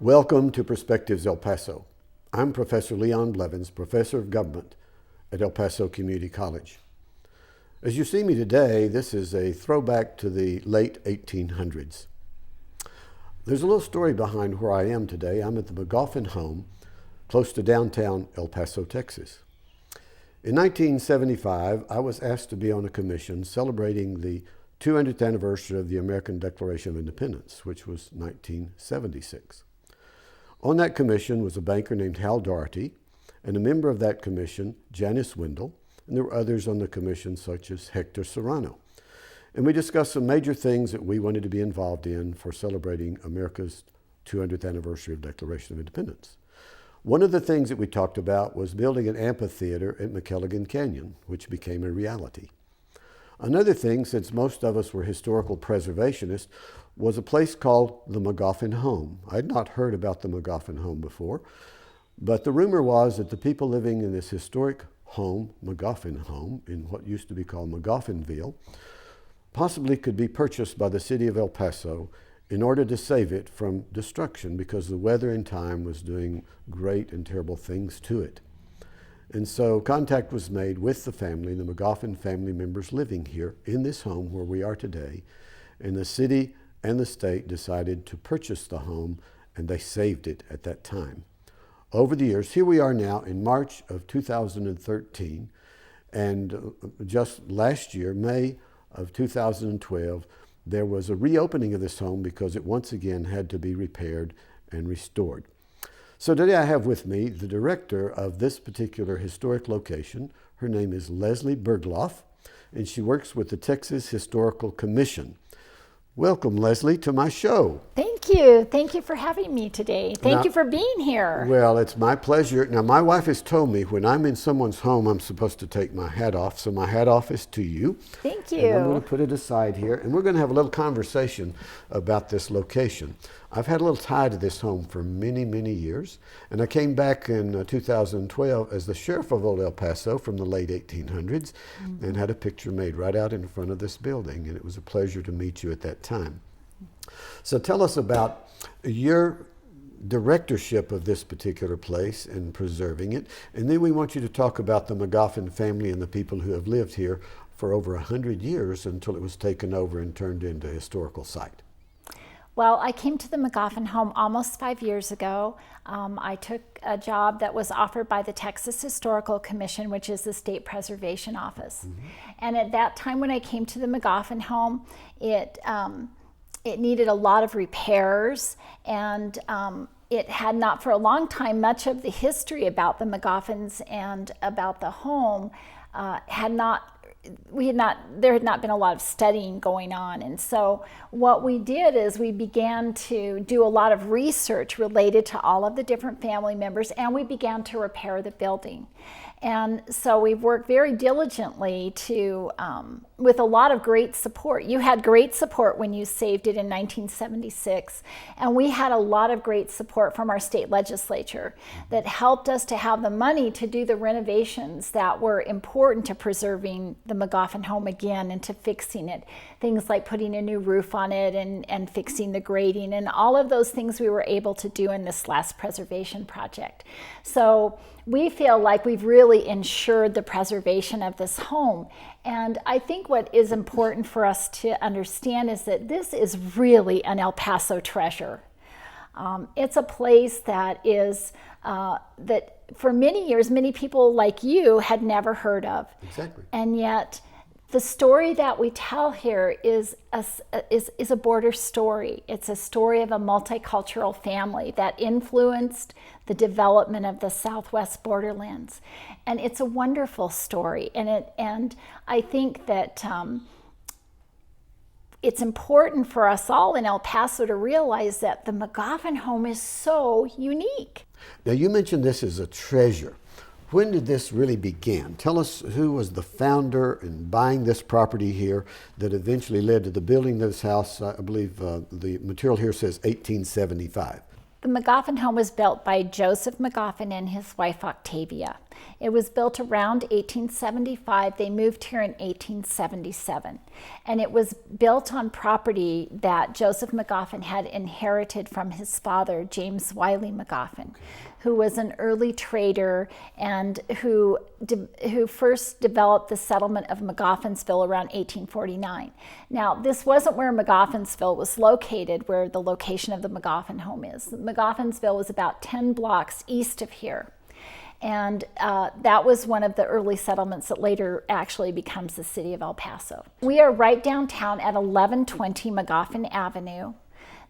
Welcome to Perspectives El Paso. I'm Professor Leon Blevins, Professor of Government at El Paso Community College. As you see me today, this is a throwback to the late 1800s. There's a little story behind where I am today. I'm at the Magoffin Home, close to downtown El Paso, Texas. In 1975, I was asked to be on a commission celebrating the 200th anniversary of the American Declaration of Independence, which was 1976. On that commission was a banker named Hal Doherty, and a member of that commission, Janice Wendell, and there were others on the commission such as Hector Serrano. And we discussed some major things that we wanted to be involved in for celebrating America's 200th anniversary of Declaration of Independence. One of the things that we talked about was building an amphitheater at McElligin Canyon, which became a reality. Another thing, since most of us were historical preservationists, was a place called the Magoffin Home. I'd not heard about the Magoffin Home before, but the rumor was that the people living in this historic home, Magoffin Home, in what used to be called Magoffinville, possibly could be purchased by the city of El Paso in order to save it from destruction because the weather and time was doing great and terrible things to it. And so contact was made with the family, the Magoffin family members living here in this home where we are today, and the city and the state decided to purchase the home, and they saved it at that time. Over the years, here we are now in March of 2013, and just last year, May of 2012, there was a reopening of this home because it once again had to be repaired and restored. So today I have with me the director of this particular historic location. Her name is Leslie Bergloff, and she works with the Texas Historical Commission. Welcome, Leslie, to my show. Thank you. Thank you for having me today. Thank you for being here. Well, it's my pleasure. Now, my wife has told me when I'm in someone's home, I'm supposed to take my hat off. So my hat off is to you. Thank you. And I'm going to put it aside here, and we're going to have a little conversation about this location. I've had a little tie to this home for many, many years, and I came back in 2012 as the sheriff of Old El Paso from the late 1800s and had a picture made right out in front of this building, and it was a pleasure to meet you at that time. So tell us about your directorship of this particular place and preserving it, and then we want you to talk about the Magoffin family and the people who have lived here for over 100 years until it was taken over and turned into a historical site. Well, I came to the Magoffin home almost 5 years ago. I took a job that was offered by the Texas Historical Commission, which is the state preservation office. And at that time when I came to the Magoffin home, it needed a lot of repairs, and it had not for a long time much of the history about the Magoffins and about the home there had not been a lot of studying going on. And so what we did is we began to do a lot of research related to all of the different family members, and we began to repair the building. And so we've worked very diligently to, with a lot of great support. You had great support when you saved it in 1976, and we had a lot of great support from our state legislature that helped us to have the money to do the renovations that were important to preserving the Magoffin home again and to fixing it. Things like putting a new roof on it and fixing the grading, and all of those things we were able to do in this last preservation project. So we feel like we've really ensured the preservation of this home. And I think what is important for us to understand is that this is really an El Paso treasure. It's a place that is, that for many years, many people like you had never heard of. Exactly. And yet, the story that we tell here is a border story. It's a story of a multicultural family that influenced the development of the Southwest borderlands. And it's a wonderful story. And I think that it's important for us all in El Paso to realize that the Magoffin home is so unique. Now, you mentioned this as a treasure. When did this really begin? Tell us who was the founder in buying this property here that eventually led to the building of this house. I believe the material here says 1875. The Magoffin home was built by Joseph Magoffin and his wife Octavia. It was built around 1875. They moved here in 1877. And it was built on property that Joseph Magoffin had inherited from his father, James Wiley Magoffin, who was an early trader and who first developed the settlement of Magoffinsville around 1849. Now, this wasn't where Magoffinsville was located, where the location of the Magoffin home is. Magoffinsville was about 10 blocks east of here. And that was one of the early settlements that later actually becomes the city of El Paso. We are right downtown at 1120 Magoffin Avenue.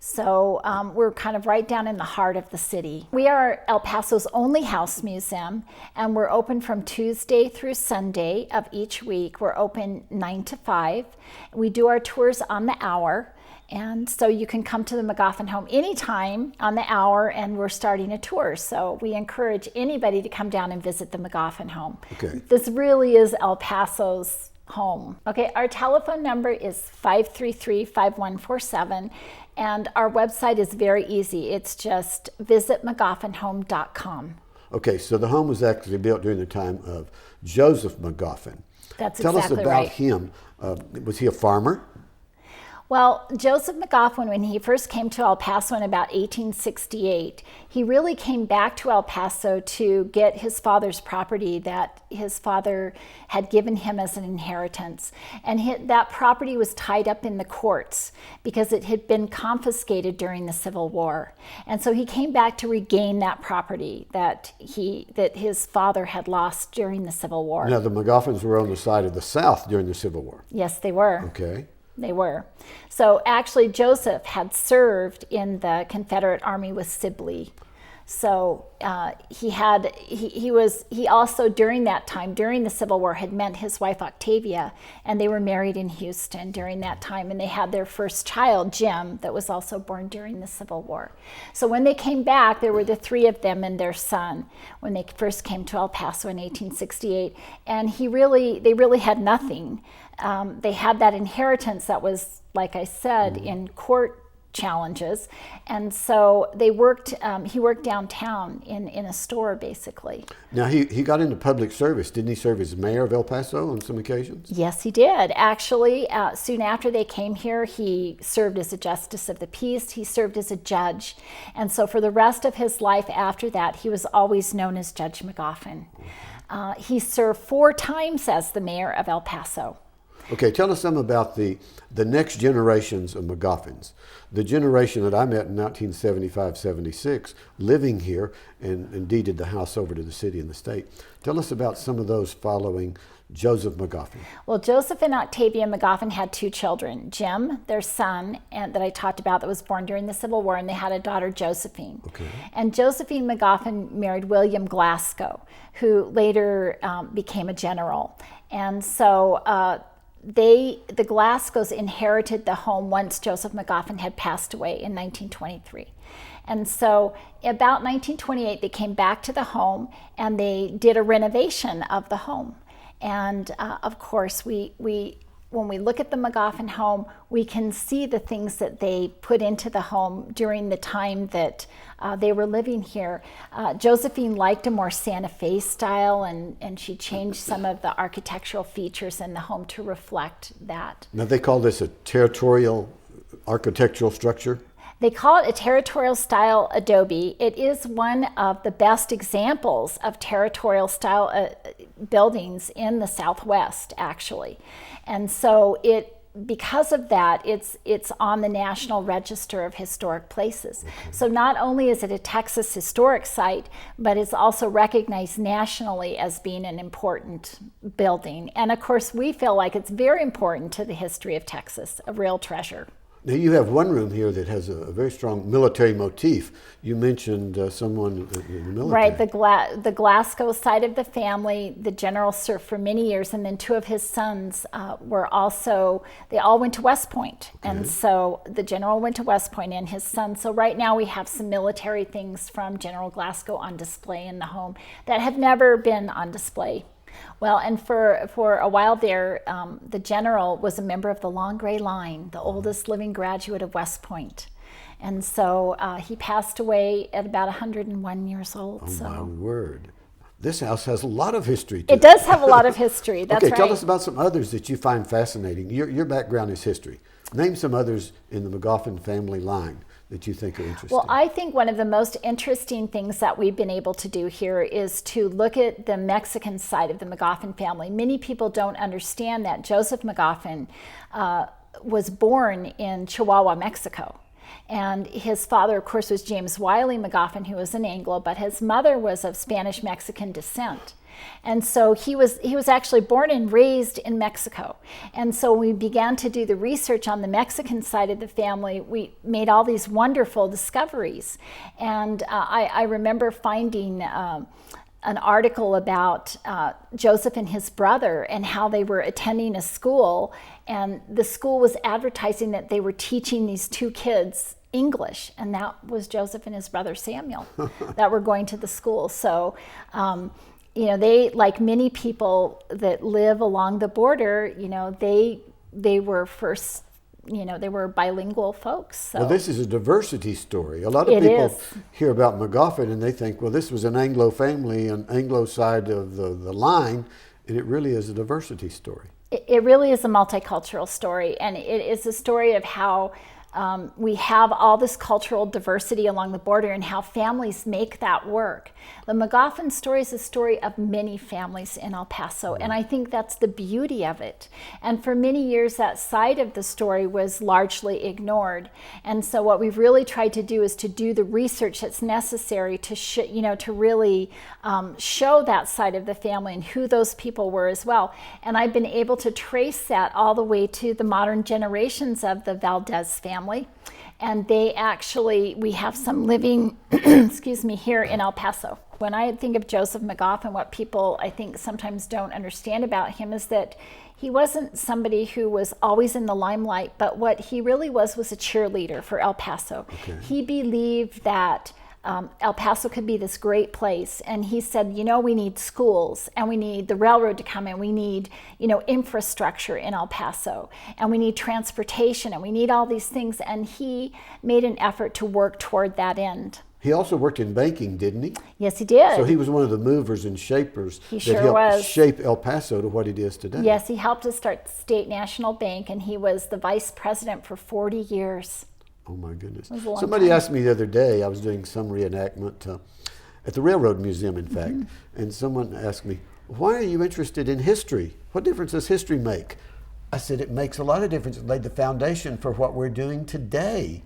So we're kind of right down in the heart of the city. We are El Paso's only house museum, and we're open from Tuesday through Sunday of each week. We're open 9 to 5. We do our tours on the hour, and so you can come to the Magoffin home anytime on the hour, and we're starting a tour. So we encourage anybody to come down and visit the Magoffin home. Okay. This really is El Paso's home. Okay, our telephone number is 533-5147. And our website is very easy. It's just visitmagoffinhome.com. Okay, so the home was actually built during the time of Joseph Magoffin. That's Tell exactly us about right. him. Was he a farmer? Well, Joseph Magoffin, when he first came to El Paso in about 1868, he really came back to El Paso to get his father's property that his father had given him as an inheritance. And that property was tied up in the courts because it had been confiscated during the Civil War. And so he came back to regain that property that his father had lost during the Civil War. Now, the Magoffins were on the side of the South during the Civil War. Yes, they were. Okay. They were. So actually, Joseph had served in the Confederate Army with Sibley. So he also during that time, during the Civil War, had met his wife Octavia, and they were married in Houston during that time, and they had their first child, Jim, that was also born during the Civil War. So when they came back, there were the three of them and their son when they first came to El Paso in 1868, and they really had nothing. They had that inheritance that was, like I said, in court challenges, and so he worked downtown in a store, basically. Now, he got into public service. Didn't he serve as mayor of El Paso on some occasions? Yes, he did. Actually, soon after they came here, he served as a justice of the peace. He served as a judge. And so for the rest of his life after that, he was always known as Judge Magoffin. He served 4 times as the mayor of El Paso. Okay, tell us some about the next generations of Magoffins. The generation that I met in 1975-76, living here and deeded the house over to the city and the state. Tell us about some of those following Joseph Magoffin. Well, Joseph and Octavia Magoffin had 2 children, Jim, their son, and that I talked about, that was born during the Civil War, and they had a daughter, Josephine. Okay. And Josephine Magoffin married William Glasgow, who later became a general. And so the Glasgows inherited the home once Joseph Magoffin had passed away in 1923. And so about 1928, they came back to the home and they did a renovation of the home. And of course, when we look at the Magoffin home, we can see the things that they put into the home during the time that they were living here. Josephine liked a more Santa Fe style, and she changed some of the architectural features in the home to reflect that. Now, they call this a territorial architectural structure? They call it a territorial style adobe. It is one of the best examples of territorial style buildings in the Southwest, actually. And so because of that, it's on the National Register of Historic Places. Okay. So not only is it a Texas historic site, but it's also recognized nationally as being an important building. And of course, we feel like it's very important to the history of Texas, a real treasure. Now, you have one room here that has a very strong military motif. You mentioned someone in the military. Right, the Glasgow side of the family, the general served for many years, and then 2 of his sons they all went to West Point. Okay. And so the general went to West Point and his son. So right now we have some military things from General Glasgow on display in the home that have never been on display. Well, and for a while there, the general was a member of the Long Gray Line, the oldest living graduate of West Point. And so he passed away at about 101 years old. Oh, my word. This house has a lot of history to it. It does have a lot of history. That's okay, right. tell us about some others that you find fascinating. Your background is history. Name some others in the Magoffin family line that you think are interesting. Well, I think one of the most interesting things that we've been able to do here is to look at the Mexican side of the Magoffin family. Many people don't understand that Joseph Magoffin was born in Chihuahua, Mexico. And his father, of course, was James Wiley Magoffin, who was an Anglo, but his mother was of Spanish-Mexican descent. And so he was actually born and raised in Mexico. And so we began to do the research on the Mexican side of the family. We made all these wonderful discoveries. And I remember finding an article about Joseph and his brother and how they were attending a school, and the school was advertising that they were teaching these two kids English, and that was Joseph and his brother Samuel that were going to the school. So they, like many people that live along the border, they were first, they were bilingual folks. So. Well, this is a diversity story. A lot of people hear about Magoffin and they think, well, this was an Anglo family, an Anglo side of the line, and it really is a diversity story. It really is a multicultural story, and it is a story of how we have all this cultural diversity along the border and how families make that work. The Magoffin story is a story of many families in El Paso, and I think that's the beauty of it. And for many years, that side of the story was largely ignored. And so what we've really tried to do is to do the research that's necessary to to really show that side of the family and who those people were as well. And I've been able to trace that all the way to the modern generations of the Valdez family. And we have some living, here in El Paso. When I think of Joseph Magoffin, what people I think sometimes don't understand about him is that he wasn't somebody who was always in the limelight, but what he really was a cheerleader for El Paso. Okay. He believed that El Paso could be this great place. And he said, we need schools, and we need the railroad to come in. We need, infrastructure in El Paso, and we need transportation, and we need all these things. And he made an effort to work toward that end. He also worked in banking, didn't he? Yes, he did. So he was one of the movers and shapers that helped shape El Paso to what it is today. Yes, he helped us start State National Bank, and he was the vice president for 40 years. Oh my goodness. Somebody asked me the other day, I was doing some reenactment at the Railroad Museum, in fact, and someone asked me, why are you interested in history? What difference does history make? I said, it makes a lot of difference. It laid the foundation for what we're doing today.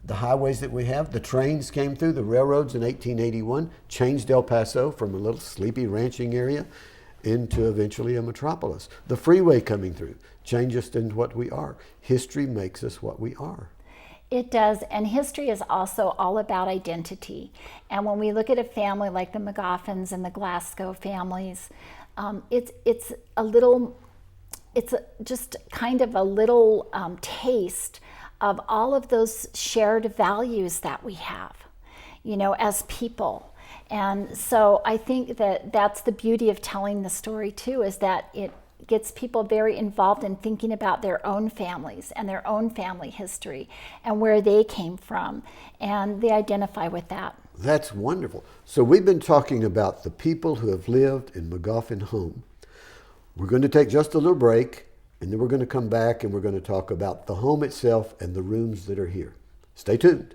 The highways that we have, the trains came through, the railroads in 1881 changed El Paso from a little sleepy ranching area into eventually a metropolis. The freeway coming through changed us into what we are. History makes us what we are. It does, and history is also all about identity. And when we look at a family like the Magoffins and the Glasgow families, it's just kind of a little taste of all of those shared values that we have, as people. And so I think that that's the beauty of telling the story too, is that it gets people very involved in thinking about their own families and their own family history and where they came from, and they identify with that. That's wonderful. So we've been talking about the people who have lived in Magoffin Home. We're going to take just a little break, and then we're going to come back and we're going to talk about the home itself and the rooms that are here. Stay tuned.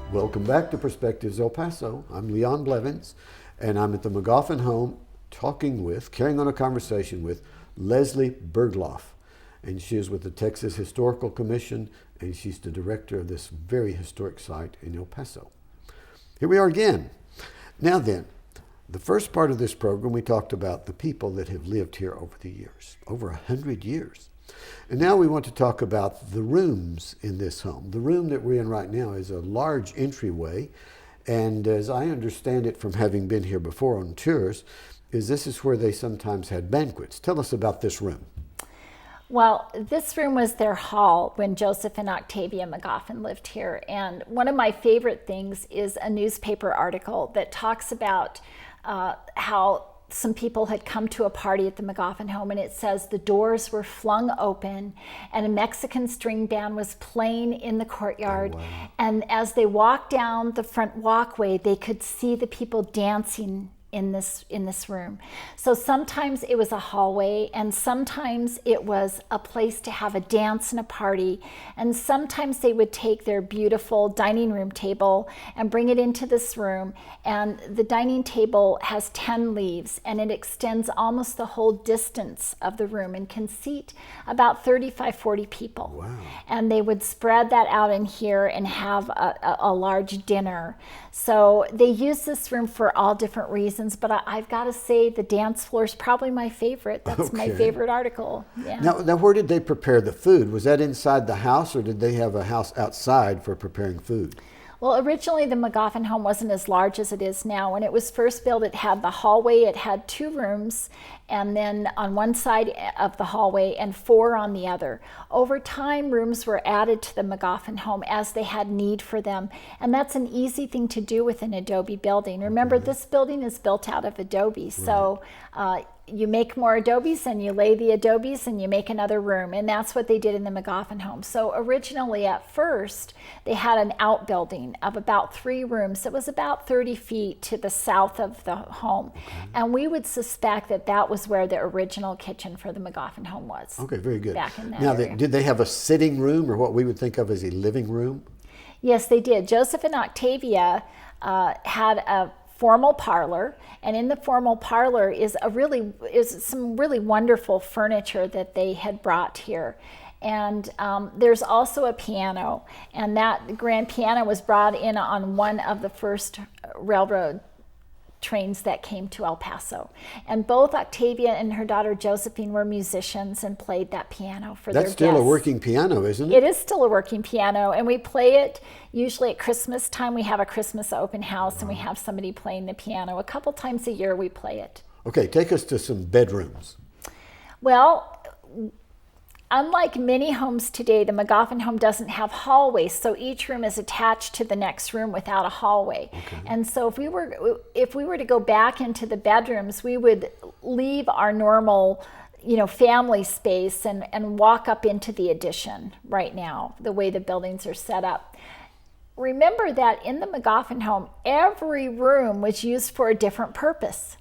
Welcome back to Perspectives El Paso. I'm Leon Blevins, and I'm at the Magoffin Home carrying on a conversation with Leslie Bergloff. And she is with the Texas Historical Commission, and she's the director of this very historic site in El Paso. Here we are again. Now then, the first part of this program, we talked about the people that have lived here over the years, over 100 years. And now we want to talk about the rooms in this home. The room that we're in right now is a large entryway, and as I understand it from having been here before on tours, this is where they sometimes had banquets. Tell us about this room. Well, this room was their hall when Joseph and Octavia Magoffin lived here. And one of my favorite things is a newspaper article that talks about how some people had come to a party at the Magoffin home, and it says the doors were flung open and a Mexican string band was playing in the courtyard. Oh, wow. And as they walked down the front walkway, they could see the people dancing in this room. So sometimes it was a hallway, and sometimes it was a place to have a dance and a party, and sometimes they would take their beautiful dining room table and bring it into this room. And the dining table has 10 leaves, and it extends almost the whole distance of the room and can seat about 35-40 people. Wow. And they would spread that out in here and have a large dinner. So they use this room for all different reasons, but I've got to say the dance floor is probably my favorite. That's my favorite article. Yeah. Now, where did they prepare the food? Was that inside the house, or did they have a house outside for preparing food? Well, originally the Magoffin home wasn't as large as it is now. When it was first built, it had the hallway, it had 2 rooms, and then on one side of the hallway and 4 on the other. Over time, rooms were added to the Magoffin home as they had need for them, and that's an easy thing to do with an adobe building. Remember, this building is built out of adobe, so you make more adobes and you lay the adobes and you make another room, and that's what they did in the Magoffin home. So originally at first they had an outbuilding of about 3 rooms. It was about 30 feet to the south of the home, and we would suspect that that was where the original kitchen for the Magoffin home was. Okay, very good. Back in that now, area. did they have a sitting room, or what we would think of as a living room? Yes, they did. Joseph and Octavia had a formal parlor, and in the formal parlor is some really wonderful furniture that they had brought here. And there's also a piano, and that grand piano was brought in on one of the first railroad trains that came to El Paso. And both Octavia and her daughter Josephine were musicians and played that piano for their guests. That's still a working piano, isn't it? It is still a working piano, and we play it usually at Christmas time. We have a Christmas open house, and we have somebody playing the piano. A couple times a year we play it. Okay, take us to some bedrooms. Well, unlike many homes today, the Magoffin home doesn't have hallways, so each room is attached to the next room without a hallway. Okay. And so if we were to go back into the bedrooms, we would leave our normal, family space and walk up into the addition right now, the way the buildings are set up. Remember that in the Magoffin home, every room was used for a different purpose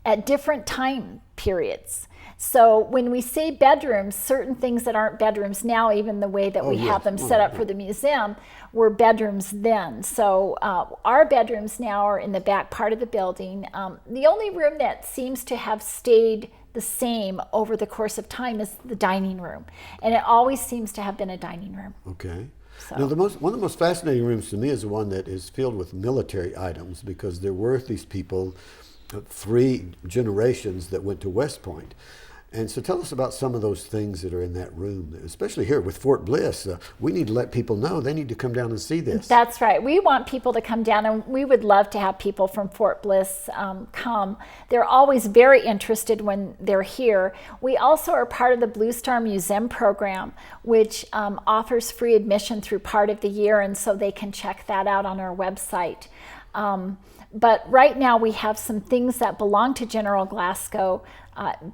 at different time periods. So when we say bedrooms, certain things that aren't bedrooms now, even the way that we have them set up for the museum, were bedrooms then. So our bedrooms now are in the back part of the building. The only room that seems to have stayed the same over the course of time is the dining room. And it always seems to have been a dining room. Okay. So. Now, one of the most fascinating rooms to me is the one that is filled with military items, because there were these people, 3 generations that went to West Point. And so tell us about some of those things that are in that room, especially here with Fort Bliss. We need to let people know they need to come down and see this. That's right. We want people to come down, and we would love to have people from Fort Bliss come. They're always very interested when they're here. We also are part of the Blue Star Museum program, which offers free admission through part of the year, and so they can check that out on our website. But right now we have some things that belong to General Glasgow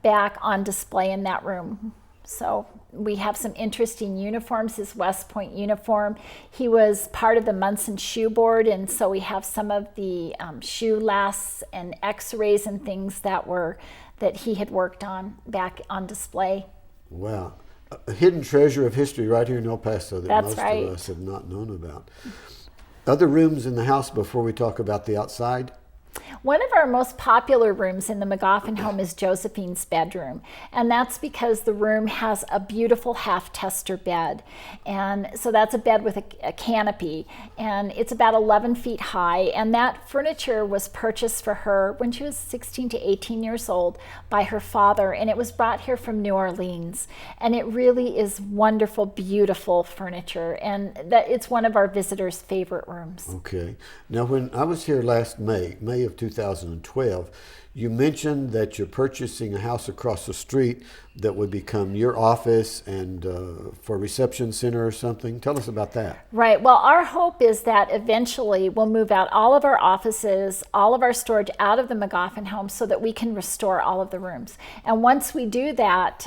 back on display in that room. So we have some interesting uniforms, his West Point uniform. He was part of the Munson Shoe Board, and so we have some of the shoe lasts and x-rays and things that he had worked on back on display. Wow. A hidden treasure of history right here in El Paso that most of us have not known about. Other rooms in the house before we talk about the outside? One of our most popular rooms in the Magoffin home is Josephine's bedroom, and that's because the room has a beautiful half-tester bed. And so that's a bed with a canopy, and it's about 11 feet high, and that furniture was purchased for her when she was 16 to 18 years old by her father, and it was brought here from New Orleans. And it really is wonderful, beautiful furniture, and that it's one of our visitors' favorite rooms. Okay. Now, when I was here last May of 2012. You mentioned that you're purchasing a house across the street that would become your office and for a reception center or something. Tell us about that. Right. Well, our hope is that eventually we'll move out all of our offices, all of our storage out of the Magoffin home so that we can restore all of the rooms. And once we do that,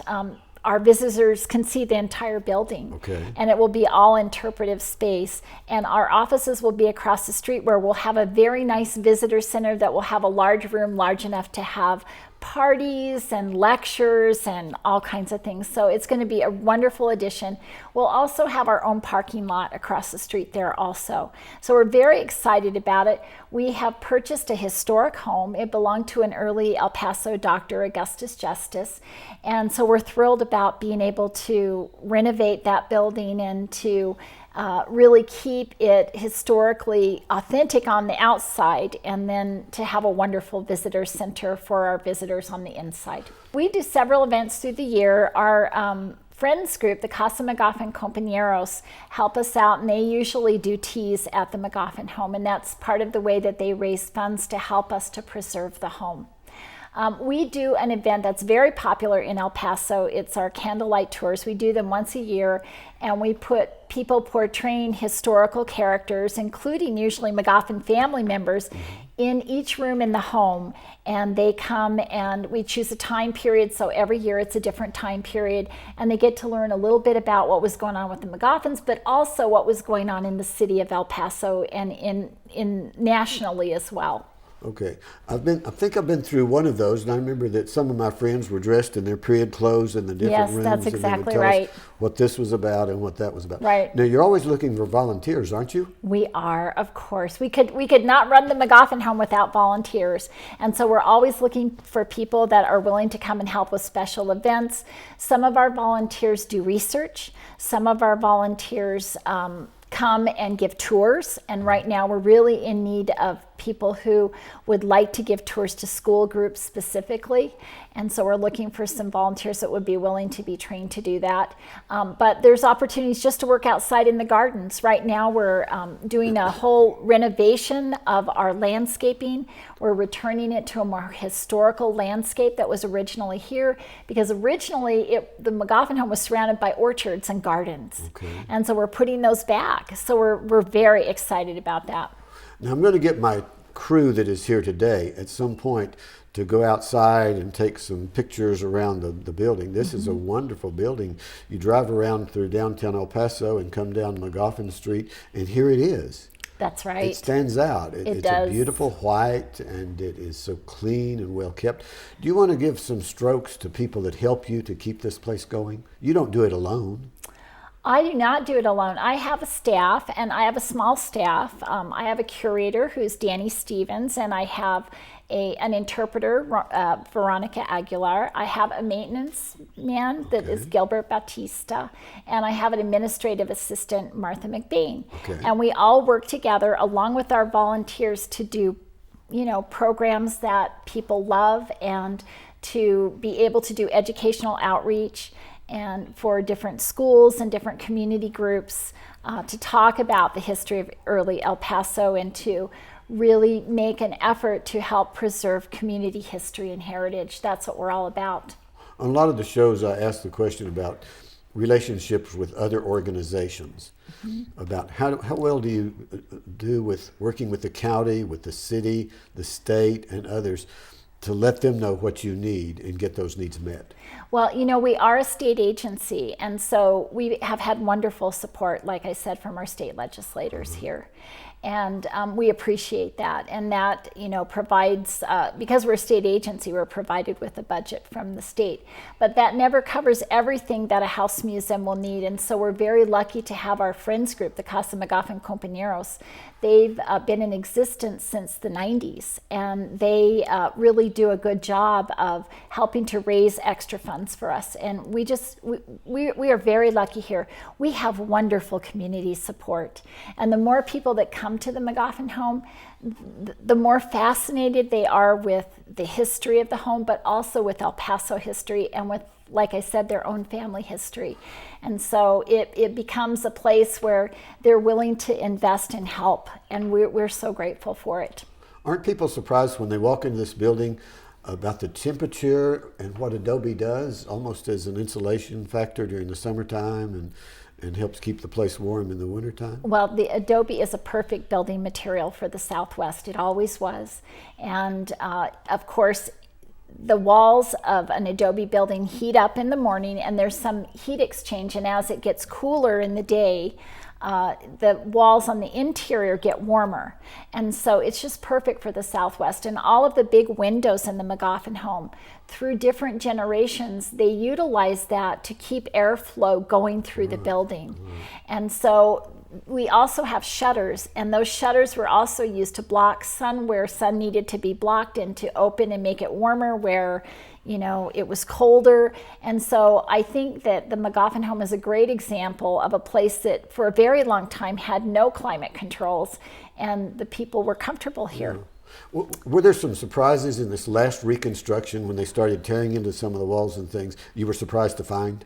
our visitors can see the entire building. Okay. And it will be all interpretive space. And our offices will be across the street where we'll have a very nice visitor center that will have a large room large enough to have parties and lectures and all kinds of things. So it's going to be a wonderful addition. We'll also have our own parking lot across the street there also. So we're very excited about it. We have purchased a historic home. It belonged to an early El Paso doctor, Augustus Justice. And so we're thrilled about being able to renovate that building and to really keep it historically authentic on the outside, and then to have a wonderful visitor center for our visitors on the inside. We do several events through the year. Our friends group, the Casa Magoffin Compañeros, help us out, and they usually do teas at the Magoffin home, and that's part of the way that they raise funds to help us to preserve the home. We do an event that's very popular in El Paso. It's our candlelight tours. We do them once a year, and we put people portraying historical characters, including usually Magoffin family members, in each room in the home. And they come and we choose a time period, so every year it's a different time period, and they get to learn a little bit about what was going on with the Magoffins, but also what was going on in the city of El Paso and in nationally as well. Okay, I think I've been through one of those, and I remember that some of my friends were dressed in their period clothes in the different rooms. Yes, that's exactly exactly and they would right. tell us what this was about and what that was about. Right. Now you're always looking for volunteers, aren't you? We are, of course. We could not run the Magoffin home without volunteers, and so we're always looking for people that are willing to come and help with special events. Some of our volunteers do research. Some of our volunteers come and give tours, and right now we're really in need of people who would like to give tours to school groups specifically, and so we're looking for some volunteers that would be willing to be trained to do that. But there's opportunities just to work outside in the gardens. Right now we're doing a whole renovation of our landscaping. We're returning it to a more historical landscape that was originally here, because originally the Magoffin home was surrounded by orchards and gardens. Okay. And so we're putting those back. So we're very excited about that. Now I'm going to get my crew that is here today at some point to go outside and take some pictures around the building. This is a wonderful building. You drive around through downtown El Paso and come down Magoffin Street, and here it is. That's right. It stands out. It's does. a beautiful white, and it is so clean and well kept. Do you want to give some strokes to people that help you to keep this place going? You don't do it alone. I do not do it alone. I have a staff, and I have a small staff. I have a curator who's Danny Stevens, and I have an interpreter, Veronica Aguilar. I have a maintenance man that is Gilbert Batista, and I have an administrative assistant, Martha McBain. Okay. And we all work together along with our volunteers to do, programs that people love, and to be able to do educational outreach and for different schools and different community groups to talk about the history of early El Paso and to really make an effort to help preserve community history and heritage. That's what we're all about. On a lot of the shows, I ask the question about relationships with other organizations, about how well do you do with working with the county, with the city, the state, and others, to let them know what you need and get those needs met? Well, we are a state agency, and so we have had wonderful support, like I said, from our state legislators here. And we appreciate that. And that, provides, because we're a state agency, we're provided with a budget from the state. But that never covers everything that a house museum will need. And so we're very lucky to have our friends group, the Casa Magoffin Compañeros. They've been in existence since the 90s, and they really do a good job of helping to raise extra funds for us. And we are very lucky here. We have wonderful community support. And the more people that come to the Magoffin home, the more fascinated they are with the history of the home, but also with El Paso history and with, like I said, their own family history. And so it becomes a place where they're willing to invest and help, and we're so grateful for it. Aren't people surprised when they walk into this building about the temperature and what adobe does, almost as an insulation factor during the summertime and helps keep the place warm in the wintertime? Well, the adobe is a perfect building material for the Southwest. It always was. And of course, the walls of an adobe building heat up in the morning, and there's some heat exchange, and as it gets cooler in the day, the walls on the interior get warmer. And so it's just perfect for the Southwest. And all of the big windows in the Magoffin home, through different generations, they utilize that to keep airflow going through the building. And so we also have shutters, and those shutters were also used to block sun where sun needed to be blocked, and to open and make it warmer where, you know, it was colder. And so I think that the Magoffin home is a great example of a place that for a very long time had no climate controls, and the people were comfortable here. Were there some surprises in this last reconstruction when they started tearing into some of the walls and things you were surprised to find?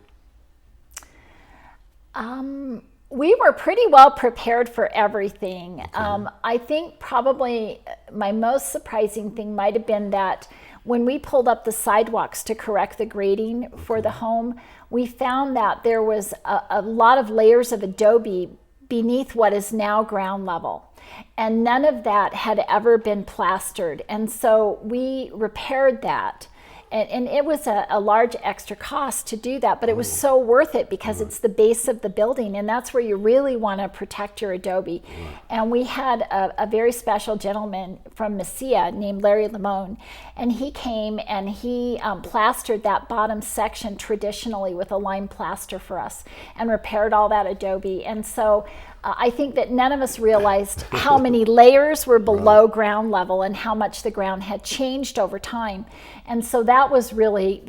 We were pretty well prepared for everything. Okay. I think probably my most surprising thing might have been that when we pulled up the sidewalks to correct the grading for the home, we found that there was a lot of layers of adobe beneath what is now ground level. And none of that had ever been plastered. And so we repaired that. And it was a large extra cost to do that, but it was so worth it because it's the base of the building, and that's where you really want to protect your adobe. And we had a very special gentleman from Mesilla named Larry Limon, and he came and he plastered that bottom section traditionally with a lime plaster for us and repaired all that adobe. And so I think that none of us realized how many layers were below ground level and how much the ground had changed over time. And so that was really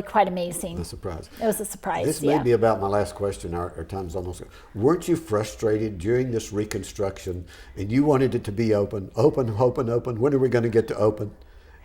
quite amazing. A surprise. It was a surprise. This may be about my last question. Our time's almost gone. Weren't you frustrated during this reconstruction and you wanted it to be open? When are we going to get to open?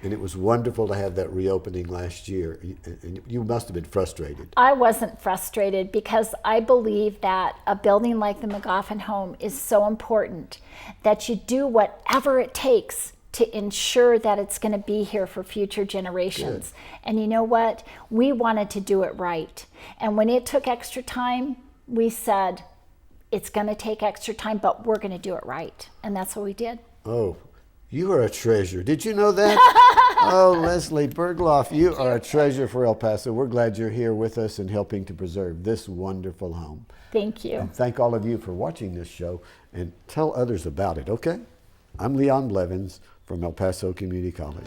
And it was wonderful to have that reopening last year. And you must have been frustrated. I wasn't frustrated because I believe that a building like the Magoffin home is so important that you do whatever it takes to ensure that it's going to be here for future generations. Good. And you know what? We wanted to do it right. And when it took extra time, we said, it's going to take extra time, but we're going to do it right. And that's what we did. Oh, you are a treasure. Did you know that? Oh, Leslie Bergloff, you are a treasure for El Paso. We're glad you're here with us and helping to preserve this wonderful home. Thank you. And thank all of you for watching this show, and tell others about it, okay? I'm Leon Blevins from El Paso Community College.